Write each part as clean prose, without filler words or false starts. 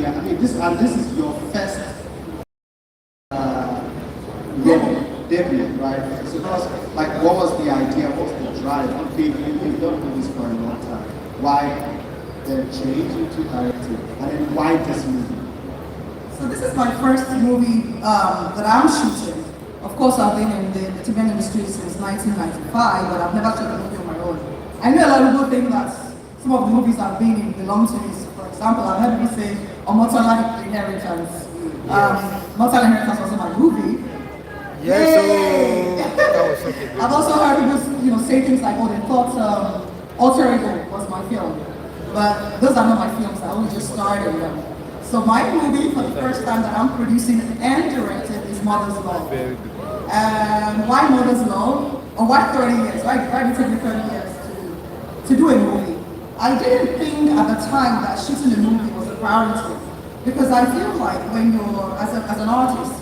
idea? I mean, this is your first role, debut, right? So tell us, like, what was the idea? What was the drive? Okay, you've done movies for a long time. Why the change into directing? And then why this movie? So this is my first movie that I'm shooting. Of course, I've been in the entertainment industry since 1995, but I've never shot a movie on my own. I know a lot of people think that some of the movies I've been in belong to me. For example, I've heard people say, Omotala Inheritance. Omotala Inheritance was my movie. Yes, so that was something. I've also heard people, say things like, oh, they thought Alter Ego was my film. But those are not my films, I only just started them. So my movie, for the first time that I'm producing and directing, is Mother's Love. And why Mother's Love? Or why 30 years? Why did it take me 30 years to do a movie? I didn't think at the time that shooting a movie was a priority. Because I feel like when you're, as an artist,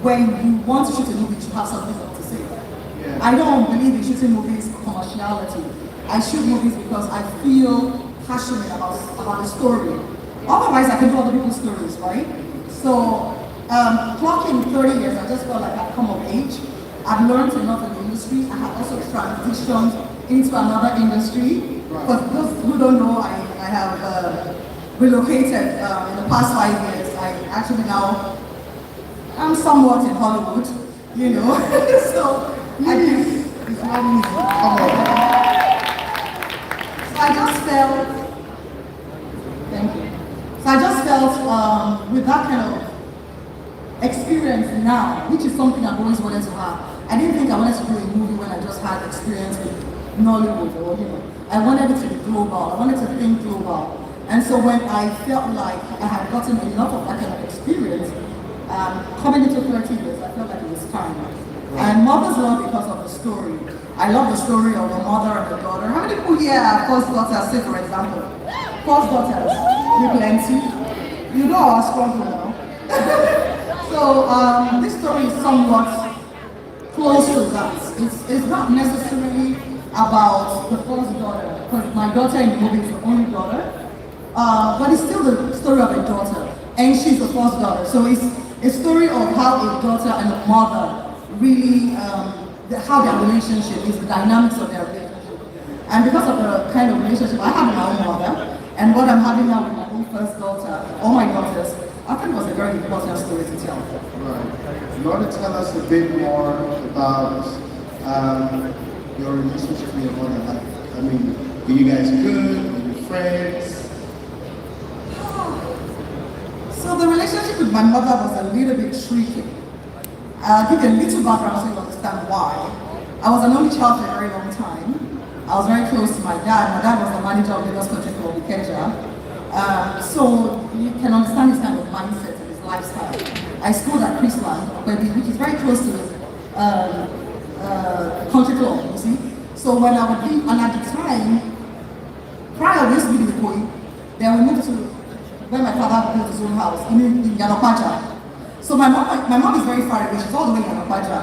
when you want to shoot a movie, you should have something to say. Yeah. I don't believe in shooting movies for commerciality. I shoot movies because I feel passionate about the story. Otherwise, I can do other people's stories, right? So, clocking 30 years, I just felt like I'd come of age. I've learned enough in the industry. I have also transitioned into another industry. Because those who don't know, I have relocated in the past 5 years. I actually now, I'm somewhat in Hollywood, so I think it's not easy. So I just felt, thank you. So I just felt with that kind of experience now, which is something I've always wanted to have. I didn't think I wanted to do a movie when I just had experience with Nollywood or I wanted it to be global. I wanted to think global. And so when I felt like I had gotten enough of that kind of experience, coming into 30 years, I felt like it was time. And Mother's Love because of the story. I love the story of a mother and a daughter. How many people here have first daughters, say for example? First daughters, with plenty. You know our struggle now. So this story is somewhat close to that. It's not necessarily about the first daughter, because my daughter in the movie is the only daughter. But it's still the story of a daughter, and she's the first daughter. So it's a story of how a daughter and a mother really, how their relationship is, the dynamics of their relationship. And because of the kind of relationship I have with my own mother, and what I'm having now with my own first daughter, or my daughters, I think it was a very important story to tell. Right. You want to tell us a bit more about your relationship with your mother? I mean, were you guys good? Were you friends? So the relationship with my mother was a little bit tricky. I'll give you a little background so you understand why. I was an only child for a very long time. I was very close to my dad. My dad was the manager of Lagos Country Club Ikeja. So you can understand his kind of mindset and his lifestyle. I schooled at Chrisland, which is very close to the country club, you see. So when I would be, and at the time, prior to this video going, then we moved to when my father built his own house in Yanopaja. So my mom is very far away, she's all the way in Yanopaja.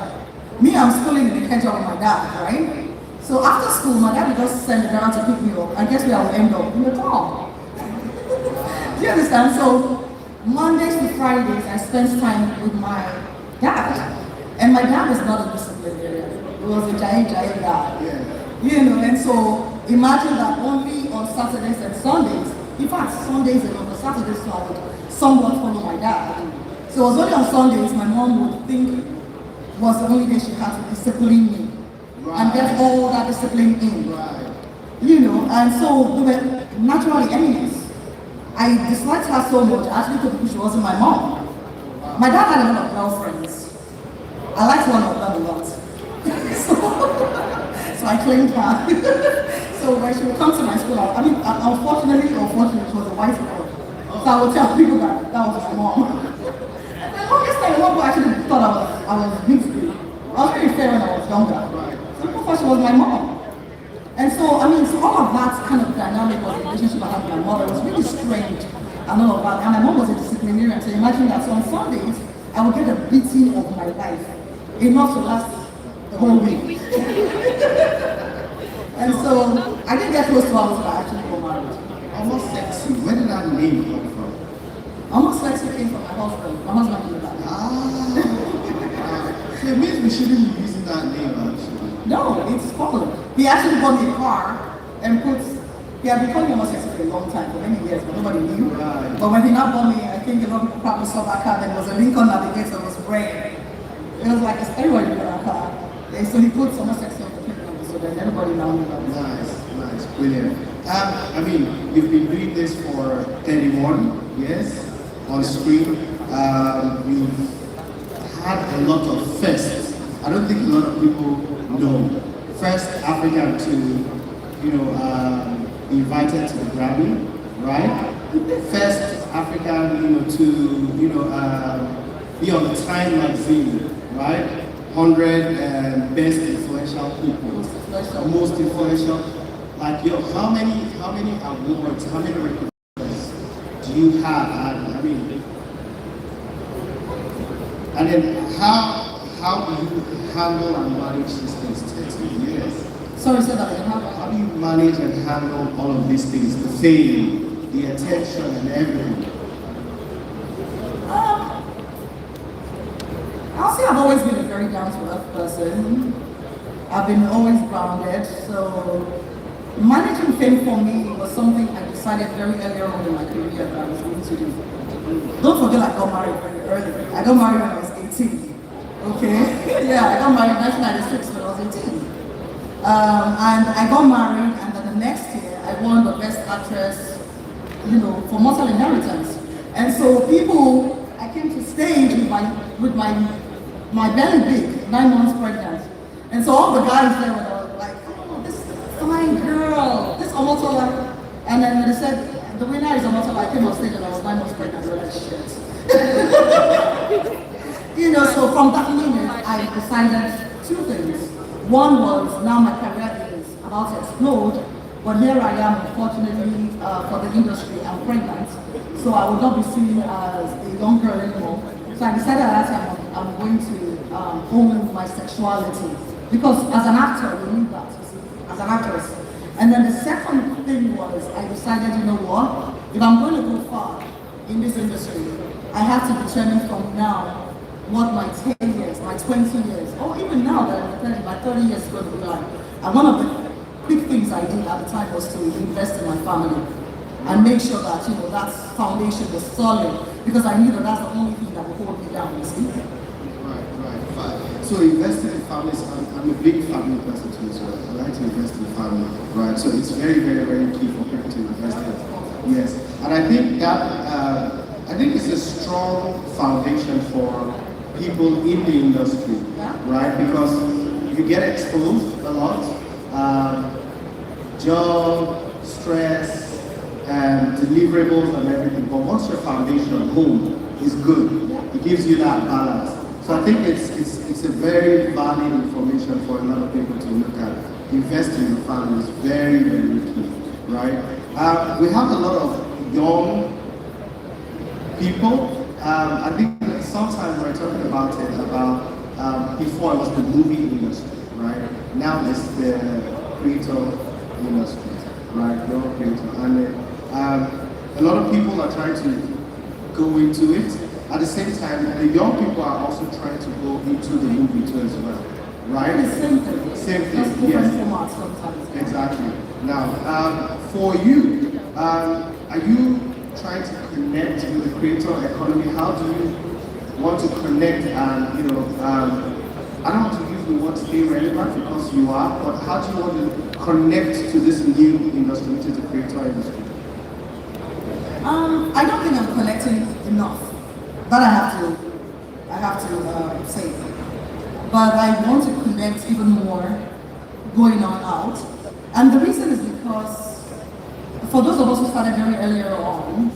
Me, I'm schooling in the Ikeja with my dad, right? So after school, my dad would just send the driver to pick me up, and guess where I would end up? In the town. Do you understand? So Mondays to Fridays, I spent time with my dad. And my dad was not a disciplinarian. He was a giant guy. Yeah. And so imagine that only on Saturdays and Sundays, in fact, Sundays and on Saturdays, so I would somewhat follow my dad. So it was only on Sundays my mom would think was the only day she had to discipline me. Right. And get all that discipline in. Right. And so we were naturally enemies. I disliked her so much, I actually thought she wasn't my mom. Wow. My dad had a lot of girlfriends. I liked one of them a lot. so I claimed her. So when she would come to my school, unfortunately, she was a white girl. So I would tell people that was my mom. And the longest time, one boy actually thought I was beautiful. I was very fair when I was younger. So people thought she was my mom. And so, so all of that kind of dynamic of the relationship I had with my mother was really strange and all of that. And my mom was a disciplinarian, so imagine that. So on Sundays, I would get a beating of my life, enough to last the whole week. And so, I didn't get close to her until I actually got married. Almost sexy. Where did that name come from? Homosexuality came from my husband knew that. So it means we shouldn't be using that name actually. No, it's common. He actually bought me a car and he had been calling homosexual for a long time, for many years, but nobody knew. Right. But when he now bought me, I think a lot of people probably saw that car, there was a Lincoln Navigator on his brain. It was like, everybody knew that car. And so he put homosexual on the picture, so then everybody now knew that. Nice, brilliant. I mean, you've been doing this for 31 years on screen. You've had a lot of firsts. I don't think a lot of people know. First African to, be invited to the Grammy, right? First African, to, be on the Time magazine, right? 100 best influential people, most influential. Like, how many awards, how many recognitions do you have? And then how do you handle and manage these things? 30 years. Sorry, say that again. How do you manage and handle all of these things? The fame, the attention, and everything. I'll say I've always been a very down-to-earth person. I've been always grounded, so managing fame for me was something I decided very early on in my career that I was going to do. Don't forget I got married very early. I got married when I was 18. Okay? Yeah, I got married in 1996 when I was 18. And I got married, and then the next year I won the Best Actress, for Mortal Inheritance. And so I came to stage with my belly big, 9 months pregnant. And so all the guys there were like, oh, this fine girl, this Omotola. And then when they said, the winner is Omotola, I came on stage and I was 9 months pregnant. I was like, shit. So from that minute, I decided 2 things. One was, now my career is about to explode, but here I am, unfortunately, for the industry, I'm pregnant. So I would not be seen as a young girl anymore. So I decided at that time I'm going to own my sexuality. Because as an actor, you need that, as an actress. And then the second thing was, I decided, you know what, if I'm going to go far in this industry, I have to determine from now what my 10 years, my 20 years, or even now that I'm 30, my 30 years is going to be like. And one of the big things I did at the time was to invest in my family and make sure that, that foundation was solid, because I knew that that's the only thing that would hold me down, you see. Right. So investing in families, I'm a big family person too, so I like to invest in family, right? So it's very, very, very key for people to invest in. Yes, and I think that, it's a strong foundation for people in the industry, right? Because you get exposed a lot, job, stress, and deliverables and everything. But once your foundation, home, is good, it gives you that balance. So I think it's a very valid information for a lot of people to look at. Investing in your family is very, very key, right? We have a lot of young people. I think sometimes we're talking about before it was the movie industry, right? Now it's the creator industry, right? Young creator, and a lot of people are trying to go into it. At the same time, the young people are also trying to go into the movie too as well, right? The same thing. Same thing. Just different formats sometimes. Exactly. Now, for you, are you trying to connect with the creator economy? How do you want to connect and, I don't want to use the word stay relevant because you are, but how do you want to connect to this new industry, which is the creator industry? I don't think I'm connecting enough. That I have to say. But I want to connect even more going on out. And the reason is because for those of us who started very earlier on,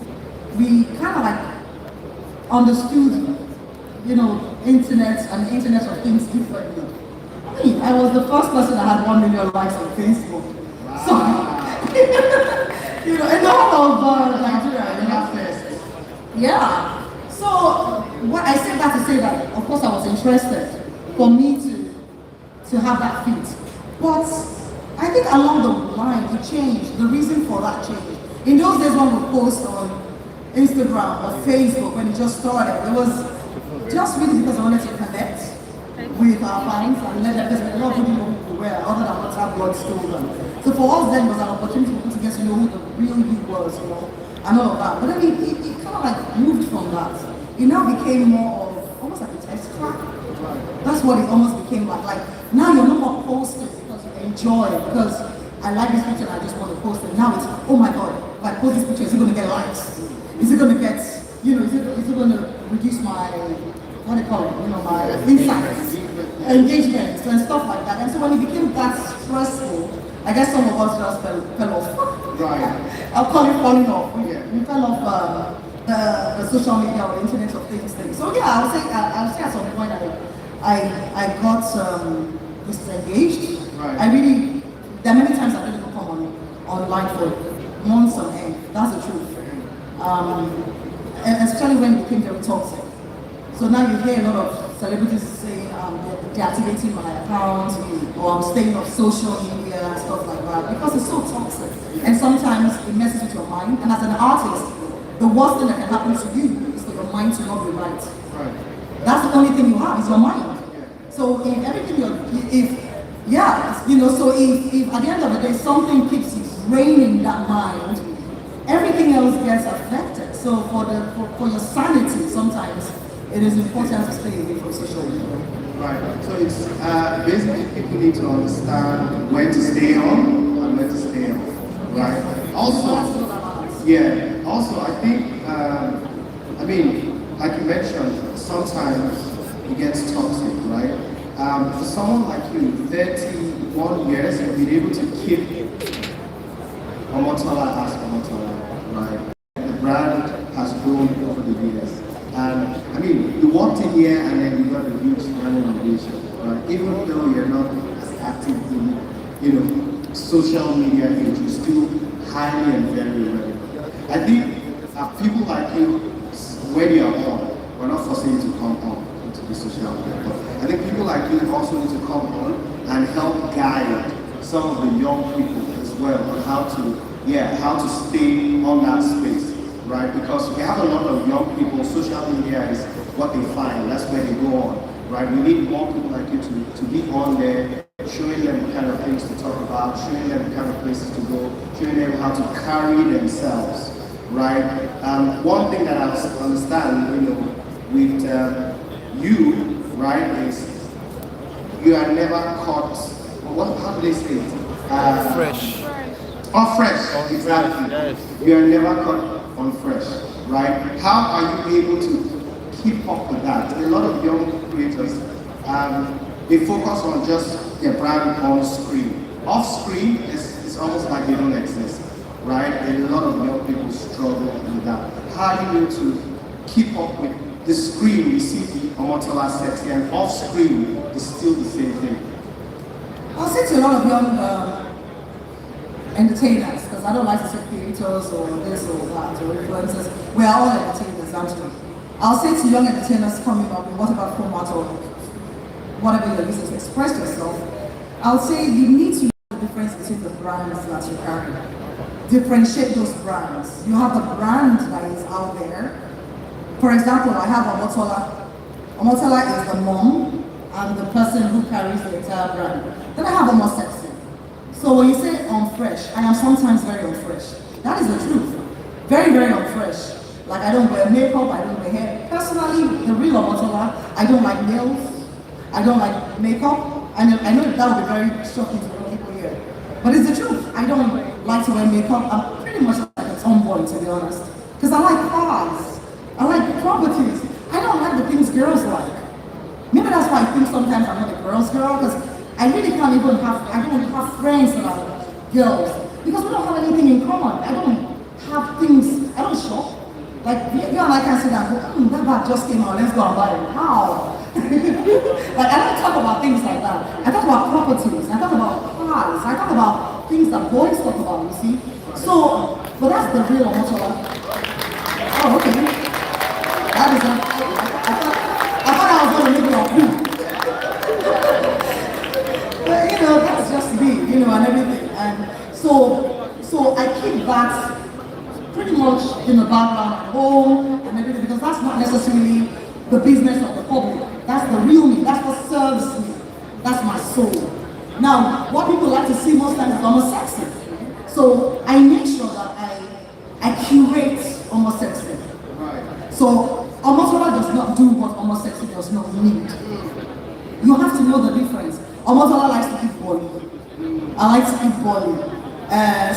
we kind of understood, internet and the Internet of Things differently. I was the first person that had 1 million likes on Facebook. Wow. So, in the whole of Nigeria, yeah. So, what I said that to say that, of course, I was interested for me to have that feat. But I think along the line, it changed. The reason for that change. In those days, one would post on Instagram or Facebook when it just started. It was just really because I wanted to connect with our fans and let them, because a lot of people who were other than WhatsApp blood stole them. So for us then it was an opportunity to get to know who the real you was, you know, and all of that. But then it kind of like moved from that. It now became more of almost like a test track. That's what it almost became like. Like now you're no more posting because you enjoy, because I like this picture and I just want to post it. Now it's, oh my God, if I post this picture, is it going to get likes? Is it going to get, you know, is it going to reduce my, what do you call it, you know, my insights, engagement and stuff like that. And so when it became that stressful, I guess some of us just fell off. Right. I'll call it falling off. Yeah. We fell off the social media or the internet of things thing. So yeah, I would say at some point I got disengaged. Right. I really, there are many times I didn't even come online for months on end. That's the truth. And especially when it became very toxic. So now you hear a lot of celebrities saying they're deactivating my account or I'm staying off social media and stuff like that because it's so toxic. And sometimes it messes with your mind. And as an artist, the worst thing that can happen to you is for your mind to not be right. Right. That's the only thing you have is your mind. So if everything so if at the end of the day something keeps draining that mind, everything else gets affected. So for your sanity, sometimes it is important to stay away from social media. Right. So it's basically people need to understand when to stay on and when to stay off. Right. Also, yeah. Also, I think like you mentioned, sometimes it gets toxic, right? For someone like you, 31 years, you've been able to keep Omotola as Omotola, right? The brand has grown over the years. And you walked in here and then you got a huge brand innovation, right? Even though you're not as active in, social media age, you're still highly and very relevant. I think people like you, when you're on, we're not forcing you to come on into the social media, but I think people like you also need to come on and help guide some of the young people as well on how to stay on that space, right? Because we have a lot of young people, social media is what they find, that's where they go on, right? We need more people like you to be on there, showing them the kind of things to talk about, showing them the kind of places to go, showing them how to carry themselves, right? One thing that I understand, with you, right, is you are never caught, how do they say it? Fresh. On fresh, exactly. Yes. You are never caught on fresh, right? How are you able to keep up with that? A lot of young creators, they focus on just their brand on screen. Off screen, it's almost like they don't exist, right? And a lot of young people struggle with that. How are you able to keep up with the screen? We see the Omotola sexy, and off screen is still the same thing. I'll say to a lot of young entertainers, because I don't like to say creators or this or that or influencers. We are all entertainers, actually. I'll say to young entertainers coming up in whatever format or whatever you're using to express yourself, I'll say you need to know the difference between the brands that you carry. Differentiate those brands. You have the brand that is out there. For example, I have Omotola. Omotola is the mom and the person who carries the entire brand. Then I have Omo Sexy. So when you say unfresh, I am sometimes very unfresh. That is the truth. Very, very unfresh. Like I don't wear makeup, I don't wear hair. Personally, the real Omotola, I don't like nails, I don't like makeup. I know that would be very shocking to many people here. But it's the truth. I don't like to wear makeup. I'm pretty much like a tomboy, to be honest. Because I like cars. I like properties. I don't like the things girls like. Maybe that's why I think sometimes I'm not a girl's girl, because I really can't even I don't have friends that are girls. Because we don't have anything in common. I don't have things, I don't shop. Like, you and I can sit down and go, that bag just came out, let's go and buy it. How? Like, I don't talk about things like that. I talk about properties, I talk about cars, I talk about things that boys talk about, you see? So, but that's the real Omotola. Oh, okay. That is I thought I was going to make it up. But that's just me, and everything. And so I keep that pretty much much in the background at home and everything, because that's not necessarily the business of the public. That's the real me. That's what serves me. That's my soul. Now, what people like to see most times is almost sexy. So I make sure that I curate almost sexy. Right. So Omotola does not do what almost sexy does not need. You have to know the difference. Omotola likes to eat body. I like to eat body.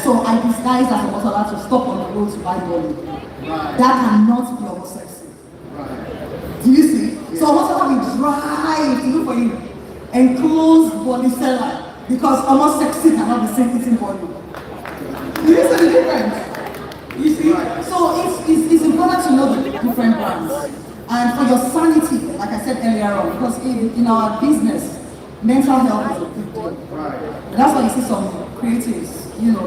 So I disguise as Omotola to stop on the road to buy body. Right. That cannot be almost sexy. Right. Do you see? Yeah. So Omotola will drive to look for you. Enclosed body seller. Because almost sexy cannot be seen eating body. You see the difference? You see? Right. So it's important to know the different brands. And for your sanity, like I said earlier on, because in our business, mental health is a big deal. Right. And that's why you see some creatives,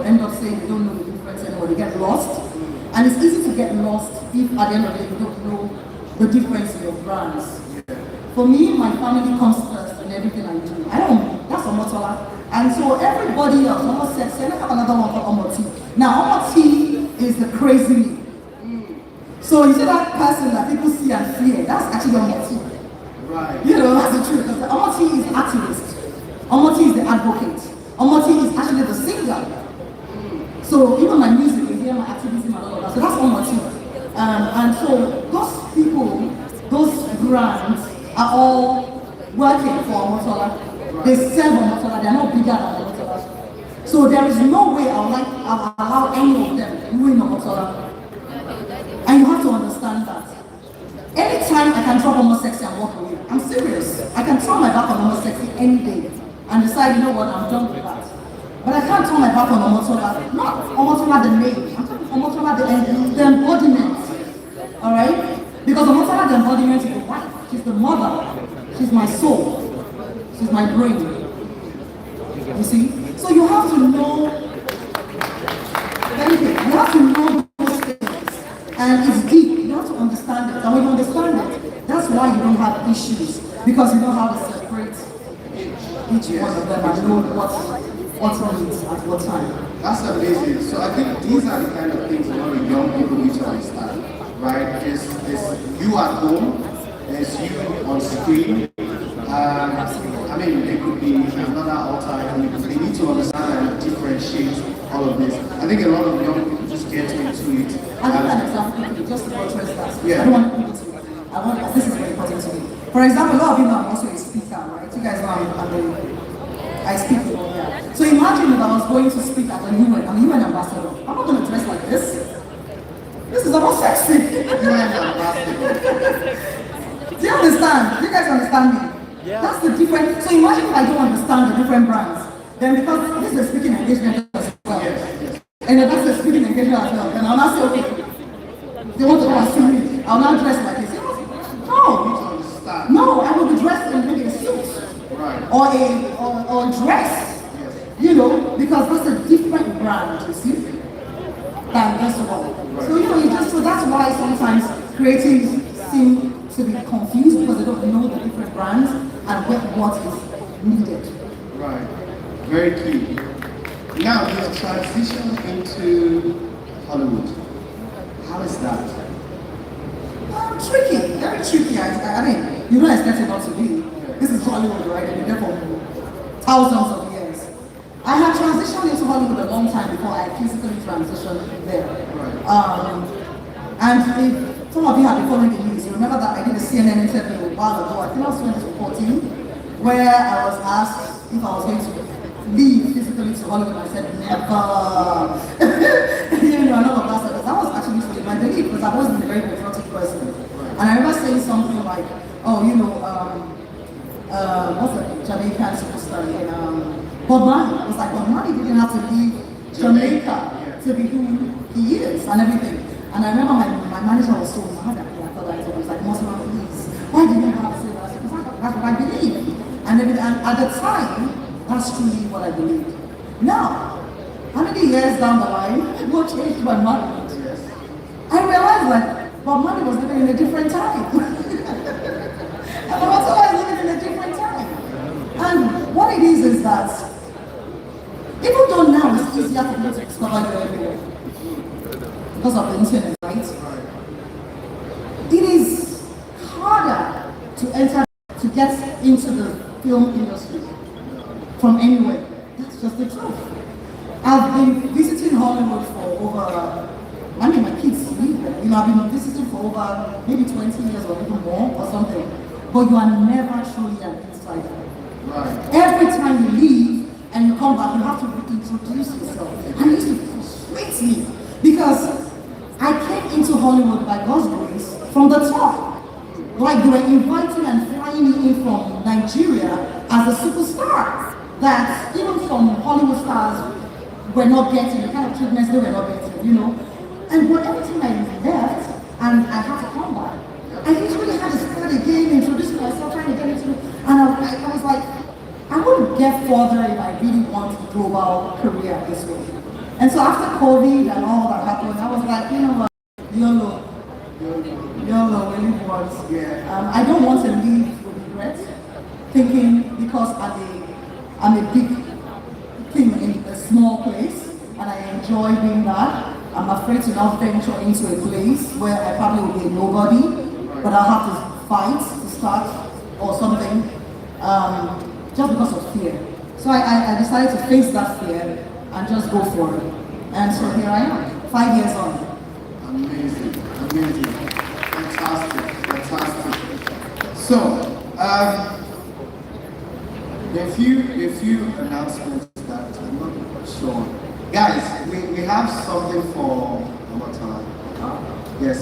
end up saying they don't know the difference anymore, they get lost. And it's easy to get lost if at the end of the day you don't know the difference in your brands. Yeah. For me, my family comes first in everything I do. That's Omotola. And so everybody else, almost said, I have another one called Omoti. Now, Omoti is the crazy me. So you see that person that people see and fear, that's actually Omoti. Right. That's the truth. Because Omoti is the activist. Omoti is the advocate. Omoti is actually the singer. So even my music, you hear my activism and all of that. So that's Omoti. And so those people, those brands are all working for Omotola. They serve Omotola, they're not bigger than Omotola. So there is no way I'll allow any of them ruin Omotola. And you have to understand that. Anytime I can drop almost sexy and walk away, I'm serious. I can turn my back on almost sexy any day and decide, you know what, I'm done with that. But I can't turn my back on Omotola, not Omotola the name, I'm talking Omotola the embodiment. Alright? Because Omotola the embodiment is the wife, she's the mother, she's my soul. Is my brain. You see? So you have to know anything. You have to know those things. And it's deep. You have to understand it. And when you understand it, that's why you don't have issues. Because you know how to separate each one of them and know what's on it at what time. That's amazing. So I think these are the kind of things a lot of young people need to understand. Right? There's you at home, there's you on screen. There could be another altar, and they need to understand and differentiate all of this. I think a lot of young people just get into it. I think an example, just to address that. Yeah. I don't want people to, this is very important to me. For example, a lot of you know I'm also a speaker, right? You guys know I speak to all that. So imagine if I was going to speak at the UN, I'm a UN ambassador. I'm not going to dress like this. This is almost sexy. UN ambassador. Do you understand? Do you guys understand me? Yeah. That's the different. So imagine if I don't understand the different brands, then because this is a speaking engagement as well, yes. And if that's a speaking engagement as well, then I'll not say, okay, they want to come and see me, I'll not dress like this. No, I will be dressed in maybe a suit, right, or dress, yes. Because that's a different brand, you see, than this one. Right. So so that's why sometimes creatives seem to be confused because they don't know the different brands and what is needed. Right. Very key. Now you transition into Hollywood. How is that? Tricky, very tricky. I mean, you don't expect it not to be. This is Hollywood, right? And you're there for thousands of years. I had transitioned into Hollywood a long time before I physically transitioned there. Right. And if some of you have been following the news, you remember that I did a CNN interview a while ago, I think it was 2014, where I was asked if I was going to leave physically to Hollywood. I said, never. And all of that stuff. That was actually my belief because I wasn't a very patriotic person. And I remember saying something like, what's the Jamaican superstar again? Bob Marley. It was like Bob Marley didn't have to leave Jamaica to be who he is and everything. And I remember my manager was so mad at me. I felt like it was like, Muslim, please, why did you have to say that? Because that's what I believe. And at the time, that's truly what I believed. Now, how many years down the line, what changed my mind? Yes. I realized that Bob Marley was living in a different time. And I was always living in a different time. And what it is that, even though now it's easier for me to discover you everywhere, because of the internet, right? It is harder to enter, to get into the film industry from anywhere. That's just the truth. I've been visiting Hollywood for over, my kids live there. I've been visiting for over maybe 20 years or even more or something. But you are never truly an insider. Right. Every time you leave and you come back, you have to reintroduce yourself. And it used to frustrate me because I came into Hollywood by God's grace from the top. Like they were inviting and flying me in from Nigeria as a superstar. That even from Hollywood stars were not getting, the kind of treatments they were not getting, And but every time I left and I had to come back, I literally had to start again, introducing myself, trying to get into it. And I was like, I wouldn't get further if I really want a global career this way. And so after COVID and all that happened, I was like, you know what, YOLO, we live once. Yeah. I don't want to leave with regret, thinking because I'm a big thing in a small place, and I enjoy doing that. I'm afraid to now venture into a place where I probably will be a nobody, but I'll have to fight to start or something, just because of fear. So I decided to face that fear and just go for it. And so here I am, 5 years on. Amazing. Fantastic. So, a few announcements that I'm not sure. Guys, we have something for our time. Yes.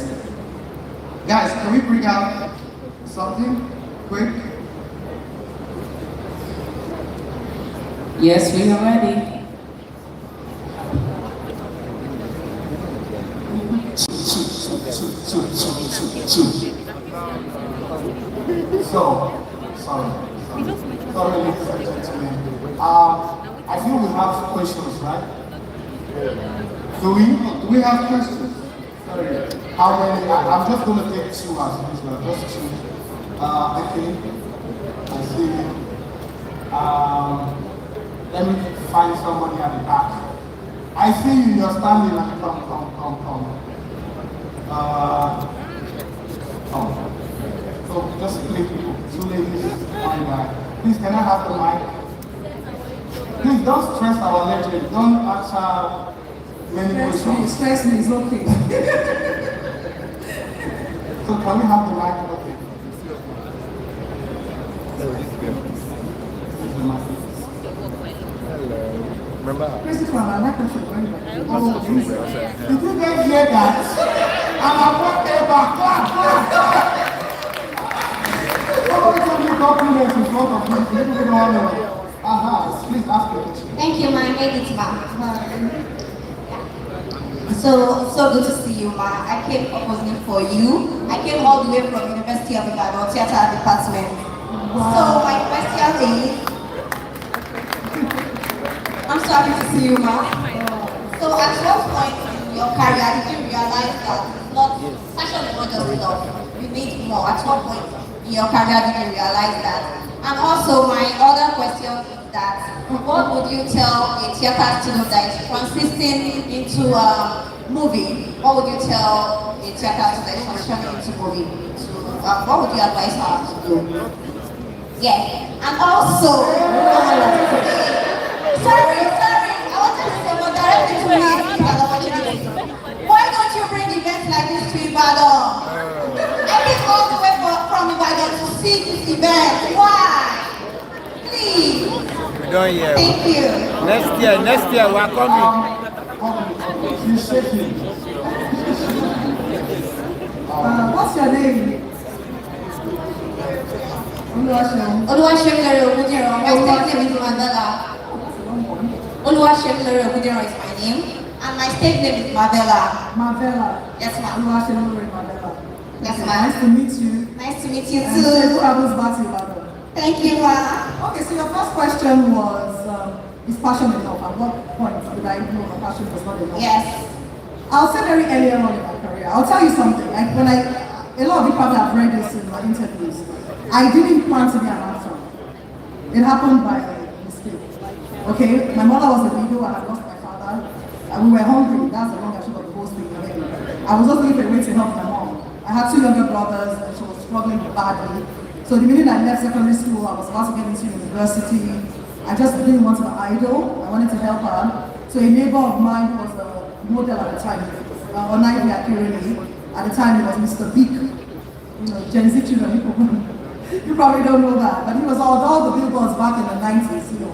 Guys, can we bring out something quick? Yes, we are ready. So, sorry, ladies and gentlemen. I think we have questions, right? Do we have questions? Sorry. How many? I'm just going to take two as usual, just two. Okay. I see. Let me find somebody at the back. I see you. You're standing. Come. So just three people, two ladies, one guy. Please, can I have the mic? Please don't stress our legend. Don't answer many questions. Stress me, it's okay. So can we have the mic? Okay. Remember? Christopher, I like what you're wearing. Oh, did you guys hear that? I'm about to clap. Somebody tell me compliments in front of me. You don't know. Please ask your question. Thank you, ma. I made it, ma. So good to see you, ma. I came proposing for you. I came all the way from University of Ibadan Theatre Department. So my question is, I'm so happy to see you, ma. So at what point in your career did you realize that fashion is not just enough? You need more. At what point in your career did you realize that? And also my other question is that what would you tell a theatre student that is transitioning into a movie? What would you tell a theatre student that is transitioning into movie? What would you advise her to do? Yeah. And also, sorry, I wanted to say, but directly to me, why don't you bring events like this to Ibadan? I came all the way from Ibadan to see this event. Why? Please. We don't hear. Thank you. Next year we are coming. She's shaking. What's your name? Oluwaseunlere Ogundiran. My stage name is Mandela. Oluwaseunlere Ogundiran is my name, and my stage name is Mandela. Marvella. Yes, ma'am. Oluwaseunlere Marvella. Yes, Okay, ma'am. nice to meet you. Nice to meet you And safe too. travels back to Ibadan. Thank you, ma. Okay, so your first question was, is passion enough? At what point did I know my passion was not enough? Yes. I'll say very early on in my career. I'll tell you something. Like a lot of you probably have read this in my interviews. I didn't plan to be an actor. It happened by mistake. Okay, my mother was a widow and I lost my father. And we were hungry. That's the long and short of the whole thing. I was just looking for a way to help my mom. I had 2 younger brothers and she was struggling badly. So the minute I left secondary school, I was about to get into university. I just didn't want to idle. I wanted to help her. So a neighbor of mine who was a model at the time, Anyanwu at the time, it was Mr. Big. You know, Gen Z children, you probably don't know that. But he was all the billboards back in the 90s, you know.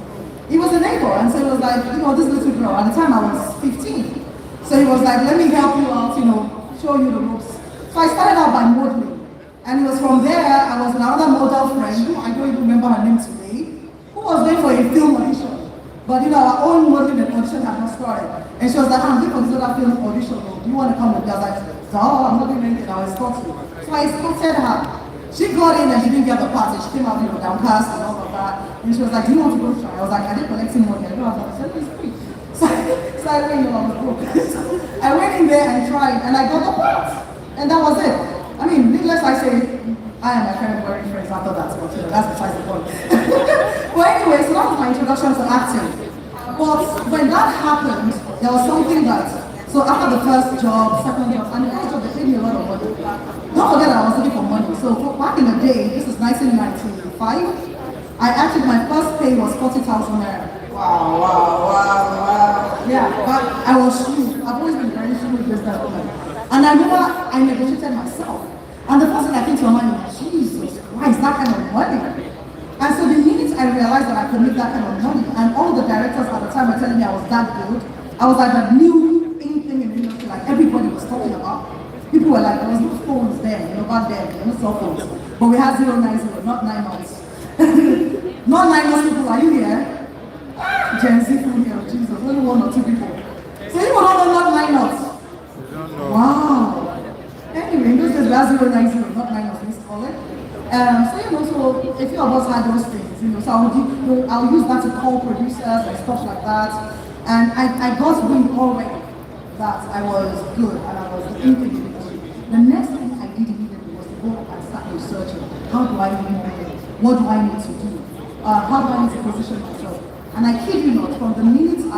He was a neighbor, and so he was like, you know, this little girl. At the time, I was 15. So he was like, let me help you out, you know, show you the ropes. So I started out by modeling. And it was from there, I was with another model friend, who I don't even remember her name today, who was going for a film audition. But you know, our own modeling and audition had not started. And she was like, I'm going for this other film audition. Do you want to come with me? I was like, no, I'm not doing anything. I was escorting. So I escorted her. She got in and she didn't get the part. She came out, you know, downcast and all of that. And she was like, do you want to go try? I was like, are they collecting money? I don't have money. I said, it's free. So I went, you know, I was broke. So I went in there and tried, and I got the part. And that was it. I mean, needless I say, I and my friend were friends after that, but you know, that's besides the point. Well, anyway, so that was my introduction to acting. But when that happened, there was something that, so after the first job, second job, and the first job, they paid me a lot of money. Don't forget that I was looking for money. So back in the day, this is 1995, I actually, my first pay was 40,000 naira. Wow. Yeah, but I was shrewd. I've always been very shrewd businesswoman. And I remember I negotiated myself. And the first thing I came to my mind was, Jesus Christ, that kind of money. And so the minute I realized that I could make that kind of money, and all the directors at the time were telling me I was that good, I was like the new thing in the industry, like everybody was talking about. People were like, there was no phones then, you know, back then, there were no cell phones. But we had 090, not 9 months. Not 9 months people, are you here? Gen Z from here, Jesus, only 1 or 2 people. So you don't know not 9 months. Wow. Anyway, in those days, we had 090, not 9 months, let's call it. So you know, so a few of us had those things, you know, so I'll use that to call producers and stuff like that. And I got wind already that I was good and I was thinking. The next thing I did immediately was to go and start researching. How do I need money? What do I need to do? How do I need to position myself? And I kid you not, from the minute I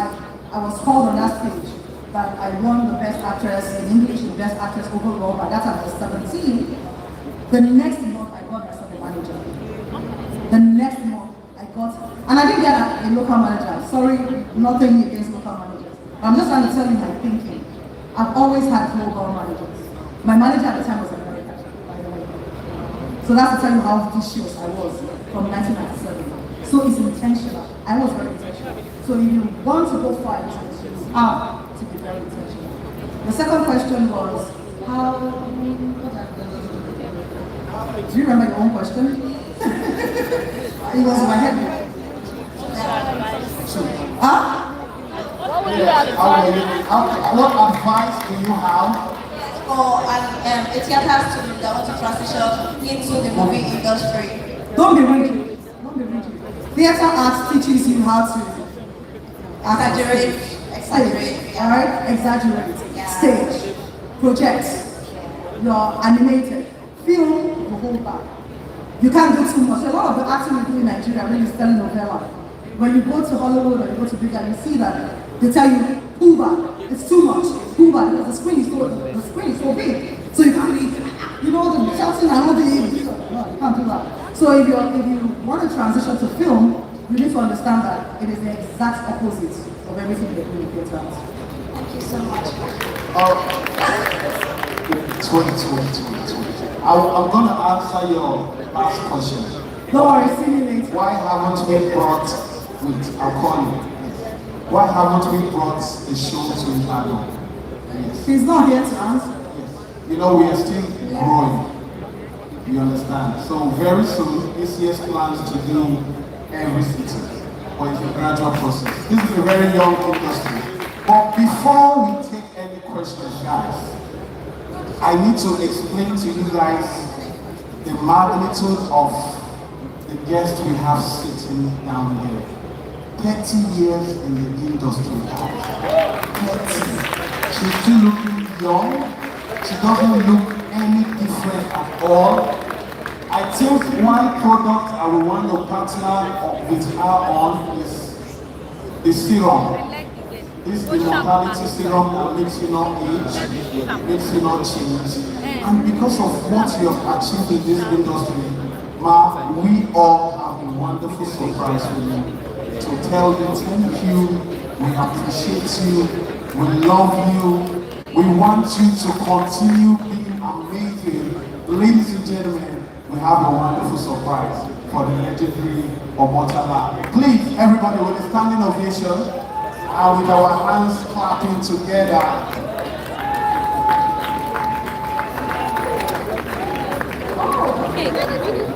was called on that stage, that I won the Best Actress in English, the Best Actress overall, by that time I was 17, the next month I got myself a manager. The next month I got, and I didn't get a local manager. Sorry, nothing against local managers. I'm just trying to tell you my thinking. I've always had global managers. My manager at the time was American, by the way. So that's to tell you how vicious I was from 1997. So it's intentional. I was very intentional. So if you want to go far, you have to be very intentional. The second question was, how, do you remember your own question? It was in my head. What advice do you have For a theater student that wants to transition into the movie industry? Don't be rigid. Don't be rigid. Theater arts teaches you how to Exaggerate. All right? Exaggerate. Yeah. Stage. Project. You're animated. Film, you hold back. You can't do too much. A lot of the acting we do in Nigeria when you study novella. When you go to Hollywood or you go to big and you see that they tell you, pull back. It's too much. Pull back because the screen is so big. So you can't really, you know, the shouting and all the, no, you can't do that. So if you want to transition to film, you need to understand that it is the exact opposite of everything they do in theater. Thank you so much. 20. I'm going to answer your last question. Don't worry, see me later. Why haven't we brought, I'll call you. Why haven't we brought the show to Ibadan? Yes. He's not here to answer. Yes. You know, we are still growing. You understand? So very soon, ACS plans to do every city. But it's a gradual process. This is a very young industry. But before we take any questions, guys, I need to explain to you guys the magnitude of the guest we have sitting down here. 30 years in the industry. 30. She's still looking young. She doesn't look any different at all. I think one product I will want to partner with her on is the serum. This immortality serum that makes you not age, makes you not change. And because of what you have achieved in this industry, Ma, we all have a wonderful surprise for you. To tell you thank you, we appreciate you, we love you, we want you to continue being amazing. Ladies and gentlemen, we have a wonderful surprise for the legendary Omotala. Please, everybody, with a standing ovation and with our hands clapping together. Oh, okay.